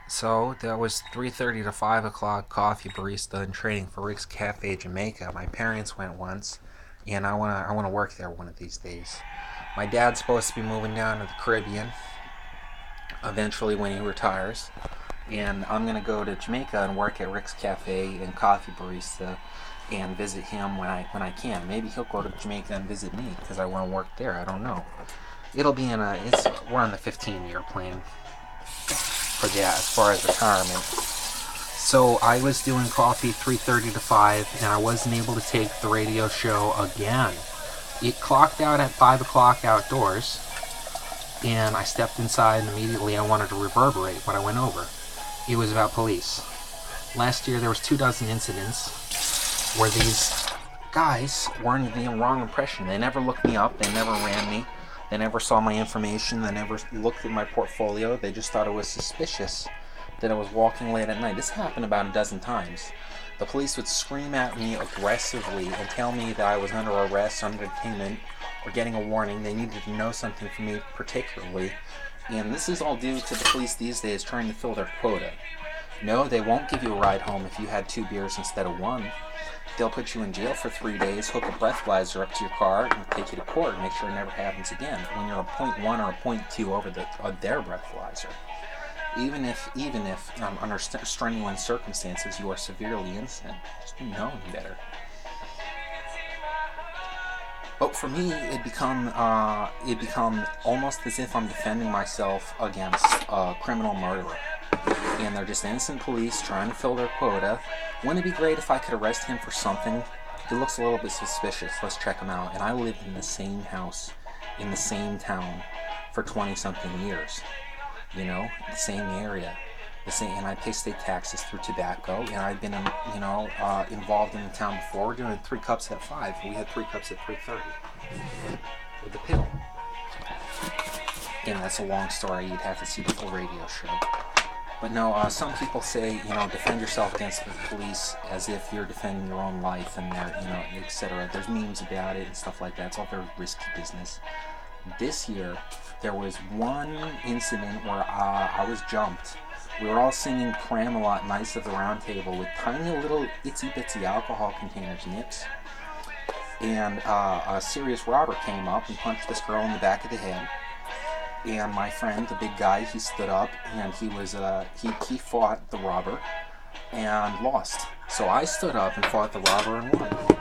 So that was 3:30 to 5 o'clock coffee barista in training for Rick's Cafe Jamaica. My parents went once, and I wanna work there one of these days. My dad's supposed to be moving down to the Caribbean eventually when he retires, and I'm gonna go to Jamaica and work at Rick's Cafe and coffee barista, and visit him when I can. Maybe he'll go to Jamaica and visit me because I want to work there. I don't know. It'll be in a. It's We're on the 15-year plan for that as far as retirement. So I was doing coffee 3:30 to 5, and I wasn't able to take the radio show again. It clocked out at 5 o'clock outdoors, and I stepped inside, and immediately I wanted to reverberate what I went over. It was about police. Last year there was 2 dozen incidents where these guys were under the wrong impression. They never looked me up, they never ran me, they never saw my information, they never looked at my portfolio. They just thought it was suspicious that I was walking late at night. This happened about a dozen times. The police would scream at me aggressively and tell me that I was under arrest, under detainment, or getting a warning. They needed to know something from me particularly. And this is all due to the police these days trying to fill their quota. No, they won't give you a ride home if you had 2 beers instead of one. They'll put you in jail for 3 days, hook a breathalyzer up to your car, and take you to court and make sure it never happens again when you're a .1 or a .2 over their breathalyzer. Even if under strenuous circumstances you are severely innocent, just know any better. But for me, it become almost as if I'm defending myself against a criminal murderer, and they're just innocent police trying to fill their quota. Wouldn't it be great if I could arrest him for something? He looks a little bit suspicious. Let's check him out. And I lived in the same house, in the same town, for 20-something years. The same area, the same, and I pay state taxes through tobacco. And I've been, involved in the town before. We're doing 3 cups at 5. We had 3 cups at 3:30 with the pill. And that's a long story. You'd have to see the full radio show. But no, some people say, defend yourself against the police as if you're defending your own life and their, etc. There's memes about it and stuff like that. It's all very risky business. This year, there was one incident where I was jumped. We were all singing Pram-A-Lot, Knights of the Round Table, with tiny little itsy-bitsy alcohol containers, nips. And a serious robber came up and punched this girl in the back of the head. And my friend, the big guy, he stood up and he fought the robber and lost. So I stood up and fought the robber and won.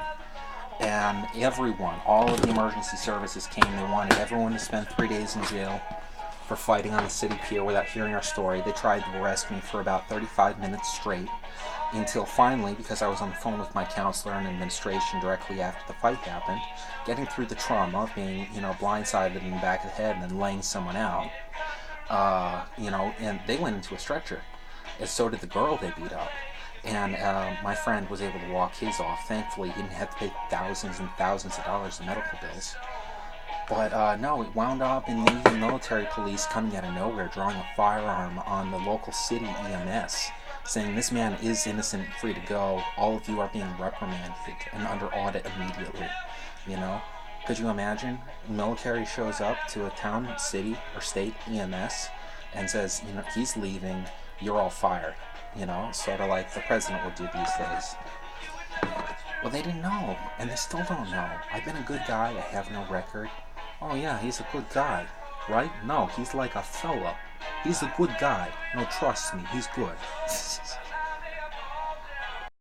And everyone, all of the emergency services came. They wanted everyone to spend 3 days in jail for fighting on the city pier without hearing our story. They tried to arrest me for about 35 minutes straight, until finally, because I was on the phone with my counselor and administration directly after the fight happened, getting through the trauma of being, blindsided in the back of the head and then laying someone out, and they went into a stretcher. And so did the girl they beat up. And my friend was able to walk his off. Thankfully, he didn't have to pay thousands and thousands of dollars in medical bills. But no, it wound up in Navy military police coming out of nowhere, drawing a firearm on the local city EMS, saying this man is innocent and free to go. All of you are being reprimanded and under audit immediately. Could you imagine? Military shows up to a town, city, or state EMS and says, he's leaving, you're all fired. Sort of like the president would do these days. Well, they didn't know, and they still don't know. I've been a good guy, I have no record. Oh yeah, he's a good guy, right? No, he's like a fella. He's a good guy. No, trust me, he's good.